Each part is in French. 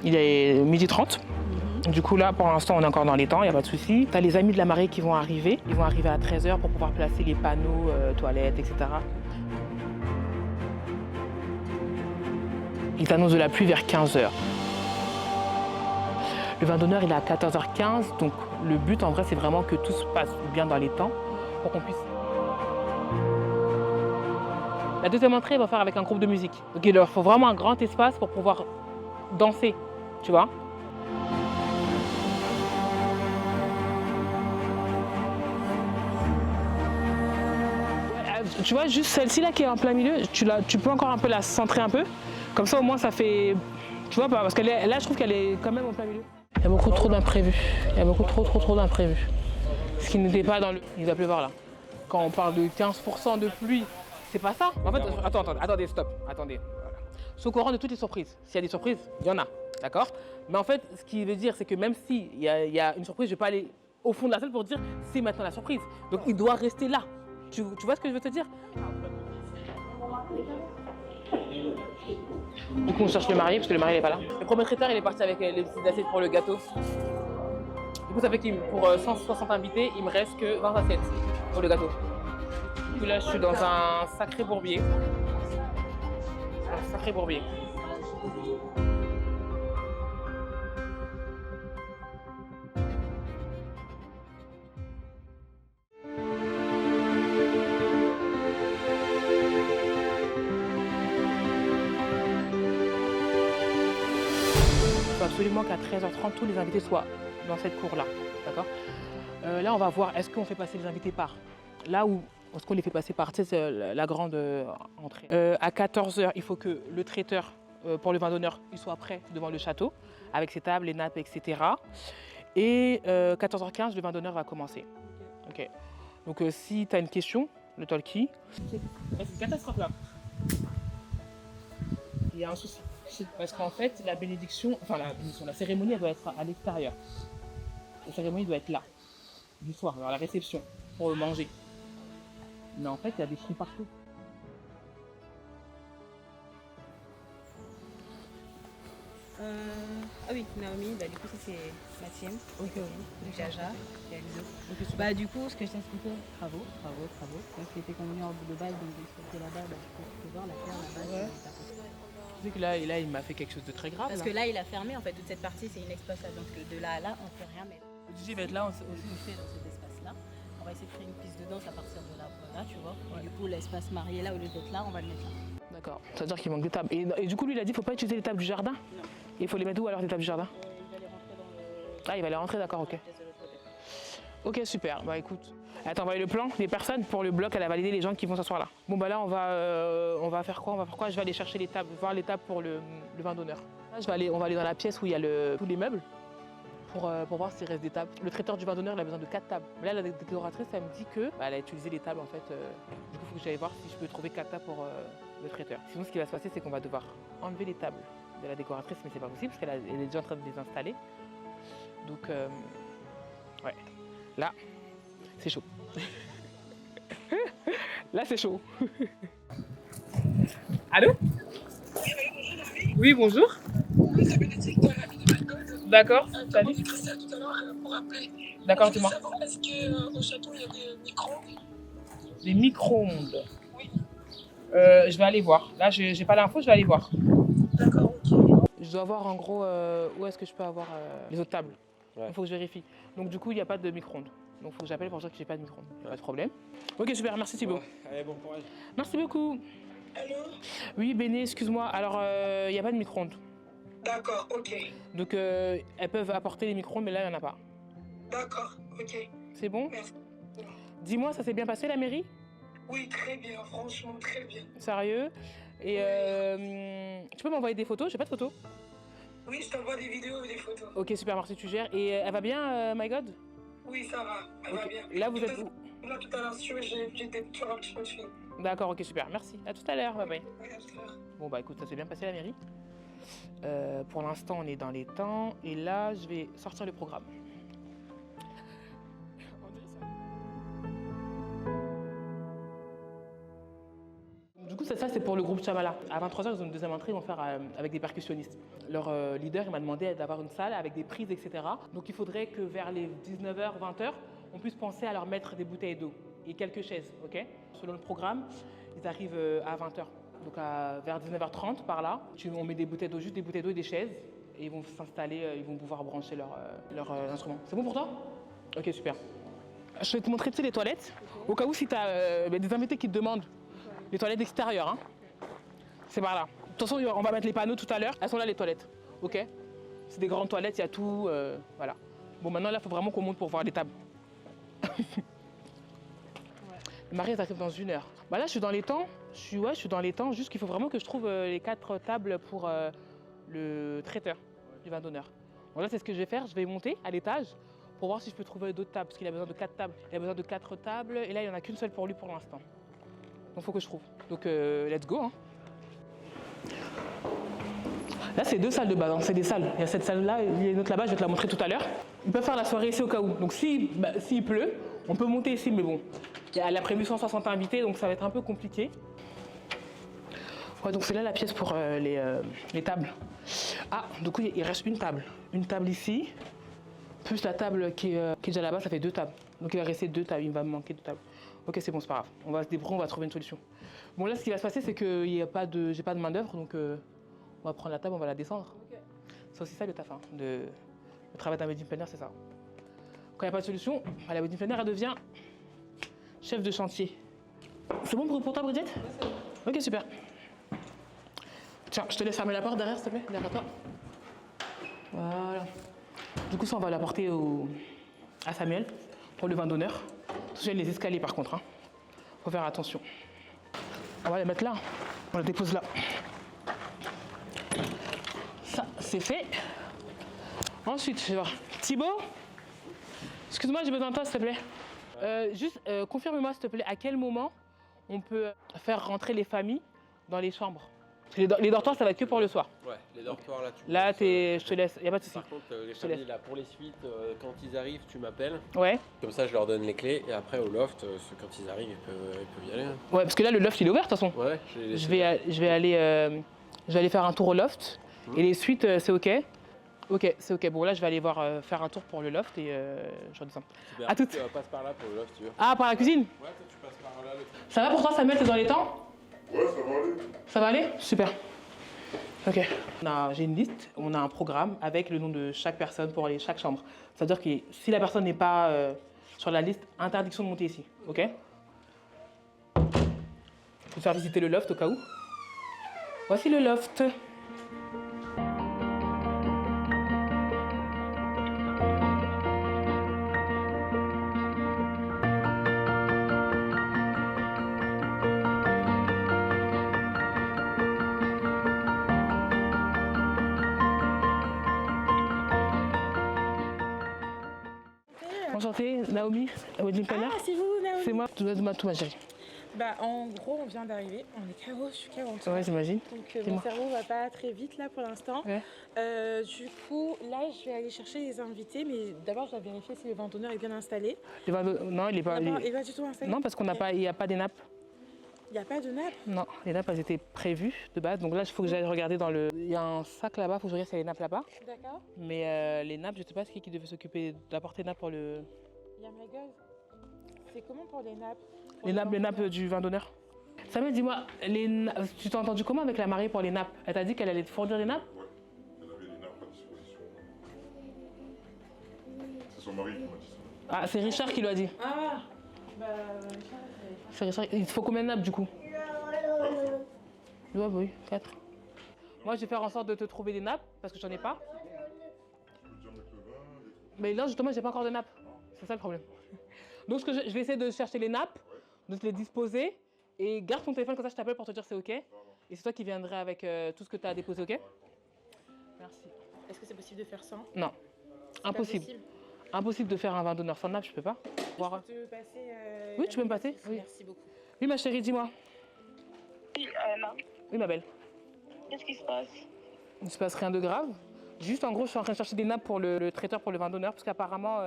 Il est 12h30. Du coup, là, pour l'instant, on est encore dans les temps, il n'y a pas de souci. Tu as les amis de la marée qui vont arriver. Ils vont arriver à 13h pour pouvoir placer les panneaux, toilettes, etc. Ils t'annoncent de la pluie vers 15h. Le vin d'honneur, il est à 14h15. Donc, le but, en vrai, c'est vraiment que tout se passe bien dans les temps pour qu'on puisse... La deuxième entrée, il va faire avec un groupe de musique. Donc, il leur faut vraiment un grand espace pour pouvoir danser, tu vois. Tu vois, juste celle-ci là qui est en plein milieu, tu peux encore un peu la centrer un peu. Comme ça, au moins, ça fait... Tu vois, parce que là, je trouve qu'elle est quand même en plein milieu. Il y a beaucoup trop d'imprévus. Il y a beaucoup trop d'imprévus. Ce qui n'était pas dans le... Il va pleuvoir là. Quand on parle de 15% de pluie, c'est pas ça. En fait, attendez, stop. Attendez. Voilà. Je suis au courant de toutes les surprises. S'il y a des surprises, il y en a. D'accord? Mais en fait, ce qui veut dire, c'est que même s'il y a une surprise, je ne vais pas aller au fond de la salle pour dire c'est maintenant la surprise. Donc, il doit rester là. Tu vois ce que je veux te dire? Du coup, on cherche le marié parce que le marié n'est pas là. Le premier traiteur, il est parti avec les petites assiettes pour le gâteau. Du coup, ça fait que pour 160 invités, il me reste que 20 assiettes pour le gâteau. Du coup, là, je suis dans un sacré bourbier. Un sacré bourbier. Il faut absolument qu'à 13h30, tous les invités soient dans cette cour-là. D'accord? Là, on va voir, est-ce qu'on fait passer les invités par là ou est-ce qu'on les fait passer par la grande entrée. À 14h, il faut que le traiteur pour le vin d'honneur il soit prêt devant le château avec ses tables, les nappes, etc. Et 14h15, le vin d'honneur va commencer. Okay. Donc si tu as une question, le talkie. C'est une catastrophe là. Il y a un souci. Parce qu'en fait, la bénédiction, la cérémonie, elle doit être à l'extérieur. La cérémonie doit être là, du soir, dans la réception, pour le manger. Mais en fait, il y a des trous partout. Ah oui, Naomi, du coup ça c'est la tienne, Ok. Jaja, et Elzo. Okay, Du coup, ce que je t'expliquais, travaux. Donc qui était convenu en de base, donc de là-bas, tu peux voir la terre là-bas. Ouais. Tu sais que là, il m'a fait quelque chose de très grave. Parce que là, il a fermé, en fait, toute cette partie, c'est inexploitable. Donc de là à là, on ne peut rien mettre. Le DJ va être là aussi. On fait dans cet espace-là. On va essayer de créer une piste de danse à partir de là, tu vois. Ouais. Et du coup, l'espace marié là, au lieu d'être là, on va le mettre là. D'accord. Ça veut dire qu'il manque des tables. Et du coup, lui, il a dit qu'il ne faut pas utiliser les tables du jardin. Non. Il faut les mettre où alors, les tables du jardin? Il va les rentrer dans le... Ah, il va les rentrer, d'accord, ok. Ok, super. Bah écoute, elle t'a envoyé le plan des personnes pour le bloc, elle a validé les gens qui vont s'asseoir là. Bon bah là, on va faire quoi? Je vais aller chercher les tables, voir les tables pour le vin d'honneur. Là, on va aller dans la pièce où il y a tous les meubles pour voir s'il reste des tables. Le traiteur du vin d'honneur, il a besoin de 4 tables. Mais là, la décoratrice, elle me dit que elle a utilisé les tables en fait. Du coup, il faut que j'aille voir si je peux trouver 4 tables pour le traiteur. Sinon, ce qui va se passer, c'est qu'on va devoir enlever les tables de la décoratrice, mais c'est pas possible parce qu'elle est déjà en train de les installer. Donc, ouais, là, c'est chaud. Là, c'est chaud. Allô? Oui, bonjour. D'accord, salut. D'accord, dis-moi. Est-ce qu'au château, il y a des micro-ondes? Des micro-ondes? Oui. Je vais aller voir. Là, j'ai pas l'info, je vais aller voir. D'accord, ok. Je dois voir en gros où est-ce que je peux avoir les autres tables. Il faut que je vérifie. Donc du coup, il n'y a pas de micro-ondes. Donc il faut que j'appelle pour dire que j'ai pas de micro-ondes. Pas de problème. Ok, super, merci Thibaut. Ouais, allez, bon courage. Merci beaucoup. Allô? Oui, Béné, excuse-moi. Alors, il n'y a pas de micro-ondes. D'accord, ok. Donc elles peuvent apporter les micro-ondes, mais là, il n'y en a pas. D'accord, ok. C'est bon? Merci. Dis-moi, ça s'est bien passé la mairie? Oui, très bien, franchement, très bien. Sérieux? Et tu peux m'envoyer des photos? J'ai pas de photos. Oui, je t'envoie des vidéos et des photos. Ok, super, merci, tu gères. Et elle va bien, My God? Oui, ça va, elle va bien. Là, vous êtes où? Là, tout à l'heure, j'étais sur un petit peu de fil. D'accord, ok, super, merci. À tout à l'heure, bye bye. Oui, à tout à l'heure. Bon, bah écoute, ça s'est bien passé la mairie. Pour l'instant, on est dans les temps. Et là, je vais sortir le programme. Du coup, ça c'est pour le groupe Chamala. À 23h, ils ont une deuxième entrée, ils vont faire avec des percussionnistes. Leur leader, il m'a demandé d'avoir une salle avec des prises, etc. Donc il faudrait que vers les 19h, 20h, on puisse penser à leur mettre des bouteilles d'eau et quelques chaises, ok? Selon le programme, ils arrivent à 20h. Donc vers 19h30, par là, on met des bouteilles d'eau, juste des bouteilles d'eau et des chaises. Et ils vont s'installer, ils vont pouvoir brancher leur instrument. C'est bon pour toi? Ok, super. Je vais te montrer les toilettes, au cas où si tu as des invités qui te demandent. Les toilettes extérieures, hein. C'est par là. De toute façon, on va mettre les panneaux tout à l'heure. Elles sont là, les toilettes. Ok? C'est des grandes toilettes, il y a tout. Voilà. Bon, maintenant, là, il faut vraiment qu'on monte pour voir les tables. Le mariage arrive dans 1 heure. Bah là, je suis dans les temps. Je suis dans les temps. Juste qu'il faut vraiment que je trouve les 4 tables pour le traiteur du vin d'honneur. Bon, là, c'est ce que je vais faire. Je vais monter à l'étage pour voir si je peux trouver d'autres tables. Parce qu'il a besoin de 4 tables. Il a besoin de 4 tables. Et là, il n'y en a qu'une seule pour lui pour l'instant. Donc, il faut que je trouve. Donc, let's go. Hein. Là, c'est 2 salles de base. Hein. C'est des salles. Il y a cette salle-là, il y a une autre là-bas. Je vais te la montrer tout à l'heure. Ils peuvent faire la soirée ici au cas où. Donc, s'il pleut, on peut monter ici. Mais bon, elle a prévu 160 invités. Donc, ça va être un peu compliqué. Ouais, donc, c'est là la pièce pour les tables. Ah, du coup, il reste une table. Une table ici. Plus la table qui est déjà là-bas, ça fait 2 tables. Donc, il va rester 2 tables. Il va me manquer 2 tables. Ok, c'est bon, c'est pas grave. On va se débrouiller, on va trouver une solution. Bon, là, ce qui va se passer, c'est que j'ai pas de main d'œuvre, donc on va prendre la table, on va la descendre. Okay. C'est aussi ça le taf, hein, le travail d'un wedding planner, c'est ça. Quand il n'y a pas de solution, la wedding planner, elle devient chef de chantier. C'est bon pour toi, Bridget? Ok, super. Tiens, je te laisse fermer la porte derrière, s'il te plaît, derrière toi. Voilà. Du coup, ça, on va l'apporter à Samuel pour le vin d'honneur. Attention, il y a les escaliers par contre. Faut faire attention. On va les mettre là. On la dépose là. Ça, c'est fait. Ensuite, je vais voir. Thibaut, excuse-moi, j'ai besoin de toi, s'il te plaît. Juste, confirme-moi, s'il te plaît, à quel moment on peut faire rentrer les familles dans les chambres? Parce que les dortoirs, ça va être que pour le soir. Ouais, les dortoirs là, je te laisse, il n'y a pas de souci. Par contre, les familles là, pour les suites, quand ils arrivent, tu m'appelles. Ouais. Comme ça, je leur donne les clés. Et après, au loft, quand ils arrivent, ils peuvent y aller. Hein. Ouais, parce que là, le loft, il est ouvert de toute façon. Ouais, je vais aller faire un tour au loft. Et les suites, c'est OK? Ok, c'est OK. Bon, là, je vais aller faire un tour pour le loft et je redescends. Super. À toutes. Tu passes par là pour le loft, tu veux. Ah, par la cuisine? Ouais, toi, tu passes par là. Ça va pour toi, Samuel, t'es dans les temps? Ouais, ça va aller. Ça va aller? Super. Ok. J'ai une liste, on a un programme avec le nom de chaque personne pour aller chaque chambre. C'est-à-dire que si la personne n'est pas sur la liste, interdiction de monter ici. Ok? Je vais faire visiter le loft au cas où. Voici le loft. Enchantée, Naomi, wedding planner. Ah, c'est vous, Naomi? C'est moi, tout ma chérie. Bah, en gros, on vient d'arriver. On est KO, je suis KO. Ouais, j'imagine. Donc, mon cerveau va pas très vite là pour l'instant. Ouais. Du coup, là, je vais aller chercher les invités, mais d'abord, je dois vérifier si le vin d'honneur est bien installé. Non, il est pas. Il est pas du tout installé? Non, parce qu'on n'a pas, il n'y a pas des nappes. Il n'y a pas de nappe? Non, les nappes, elles étaient prévues de base. Donc là, il faut que j'aille regarder dans le. Il y a un sac là-bas, il faut que je regarde s'il y a les nappes là-bas. D'accord. Mais les nappes, je ne sais pas qui devait s'occuper d'apporter les nappes pour le. Il y a ma gueule. C'est comment pour les nappes? Les nappes du vin d'honneur. Samuel, dis-moi, tu t'es entendu comment avec la mariée pour les nappes? Elle t'a dit qu'elle allait te fournir les nappes? Ouais, elle avait les nappes à disposition. C'est son mari qui m'a dit ça. Ah, c'est Richard qui lui a dit. Ah, bah, C'est Richard. Il te faut combien de nappes du coup? Ouais, oui, 4. Moi, je vais faire en sorte de te trouver des nappes parce que j'en ai pas. Tu peux déjà mettre le vin, les trucs. Mais là, justement, j'ai pas encore de nappes. C'est ça le problème. Donc, je vais essayer de chercher les nappes, de te les disposer. Et garde ton téléphone, comme ça je t'appelle pour te dire c'est OK. Et c'est toi qui viendrais avec tout ce que tu as déposé, OK? Merci. est-ce que c'est possible de faire sans? Non, impossible. Impossible de faire un vin d'honneur sans nappe, je peux pas. Je peux te passer Oui, tu peux me passer? Oui. Merci beaucoup. Oui, ma chérie, dis-moi. Oui, Anna, Oui, ma belle. qu'est-ce qui se passe? Il ne se passe rien de grave. Juste, en gros, je suis en train de chercher des nappes pour le traiteur pour le vin d'honneur, parce qu'apparemment,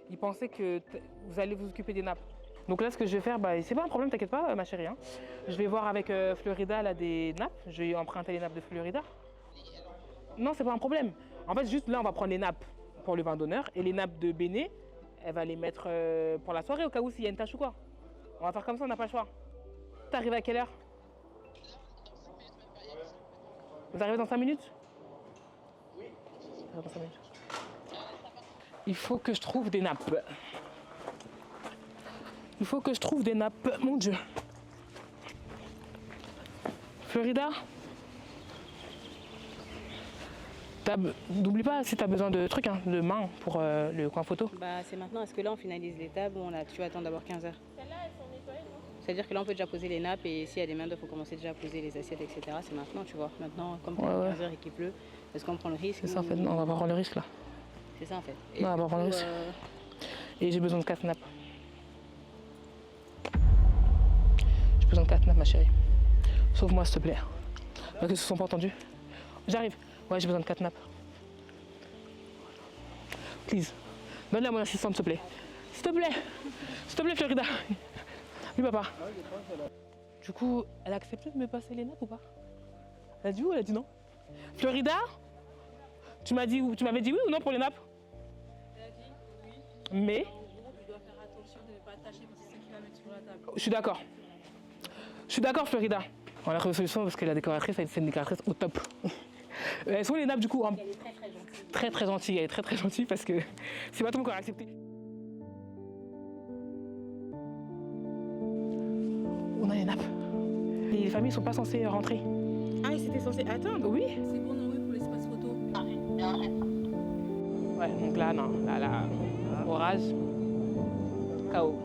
il pensait que vous allez vous occuper des nappes. Donc là, ce que je vais faire, bah, c'est pas un problème, t'inquiète pas, ma chérie. Hein. Je vais voir avec Florida, là, des nappes. Je vais emprunter les nappes de Florida. Non, c'est pas un problème. En fait, juste là, on va prendre les nappes pour le vin d'honneur et les nappes de Béné, elle va les mettre pour la soirée au cas où s'il y a une tâche ou quoi. On va faire comme ça, on n'a pas le choix. T'arrives à quelle heure? Vous arrivez dans 5 minutes? Oui. Dans 5 minutes. Il faut que je trouve des nappes. Il faut que je trouve des nappes, mon Dieu. Florida? N'oublie pas si tu as besoin de trucs, hein, de main pour le coin photo. Bah, c'est maintenant. Est-ce que là, on finalise les tables ou tu vas attendre d'abord 15h? Celles-là, elles sont nettoyées, non? C'est-à-dire que là, on peut déjà poser les nappes et s'il y a des mains d'œuvre, il faut commencer déjà à poser les assiettes, etc. C'est maintenant, tu vois. Maintenant, comme c'est 15h et qu'il pleut, est-ce qu'on prend le risque? C'est ça, en fait. Non, on va pas prendre le risque, là. C'est ça, en fait. Non, on va pas prendre le risque. Et j'ai besoin de 4 nappes. J'ai besoin de 4 nappes, ma chérie. Sauve-moi, s'il te plaît. Parce qu'ils ne se sont pas entendus. J'arrive. Ouais, j'ai besoin de 4 nappes. Please. Donne-la à mon assistante, s'il te plaît. S'il te plaît. S'il te plaît, Florida. Oui, papa. Du coup, elle a accepté de me passer les nappes ou pas? Elle a dit oui ou elle a dit non? Florida? Tu m'avais dit oui ou non pour les nappes? Elle a dit oui. Mais? En gros, tu dois faire attention de ne pas attacher parce que c'est ce qui va mettre sur la table. Je suis d'accord. Je suis d'accord, Florida. On a trouvé une solution parce que la décoratrice, c'est une décoratrice au top. Elles sont les nappes du coup. Elle est très très gentille. Très très gentille, elle est très très gentille parce que c'est pas tout le monde qui a accepté. On a les nappes. Les familles sont pas censées rentrer. Ah, ils étaient censés attendre? Oui. C'est bon, non, oui, pour l'espace photo. Ouais, donc là, non. Là, orage. Chaos.